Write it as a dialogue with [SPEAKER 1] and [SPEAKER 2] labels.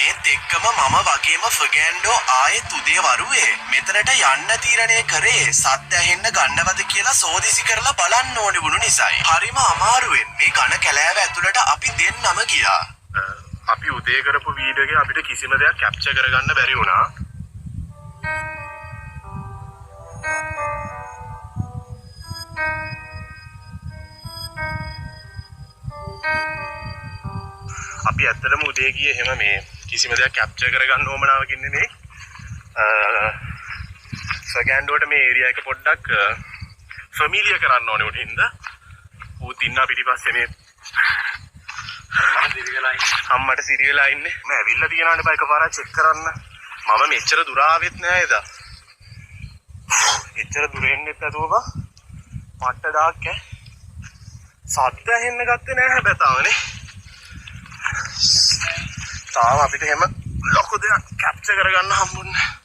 [SPEAKER 1] මේත් එක්කම මම වගේම ෆර්ගෑන්ඩෝ ආයෙත් උදේ වරුවේ මෙතනට යන්න තීරණය කරේ සද්ද ඇහෙන්න ගන්නවද කියලා සෝදිසි කරලා බලන්න ඕනේ වුණු නිසායි. හරිම අමාරුවෙන් මේ ඝන කැලෑව ඇතුළට අපි දෙන්නම ගියා.
[SPEAKER 2] අපි උදේ කරපු වීඩියෝ එකේ අපිට කිසිම දෙයක් කැප්චර් කරගන්න බැරි වුණා. අපි ඇත්තටම උදේ ගියේ එහෙම මේ කිසිම දෙයක් කැප්චර් කරගන්න ඕමනාවකින් නෙමෙයි. ෆර්ගෑන්ඩෝට මේ ඒරියා එක පොඩ්ඩක් ෆැමිලියර් කරන්න ඕනේ උටින්ද. ඌත් ඉන්නා පිටිපස්සේ මේ අම්මට සිරි වෙලා ඉන්නේ. මම ඇවිල්ලා තියනවානේ බයි එකපාරක් චෙක් කරන්න. මම මෙච්චර දුර ආවෙත් නෑ එදා. එච්චර දුර එන්නෙත් නැතුව පට්ට ඩාක් ඈ. සද්ද ඇහෙන්න ගත්තේ නෑ හැබැයි තාමනේ. තාම අපිට එහෙම ලොකු දෙයක් කැප්චර් කරගන්න හම්බුන්නේ නෑ.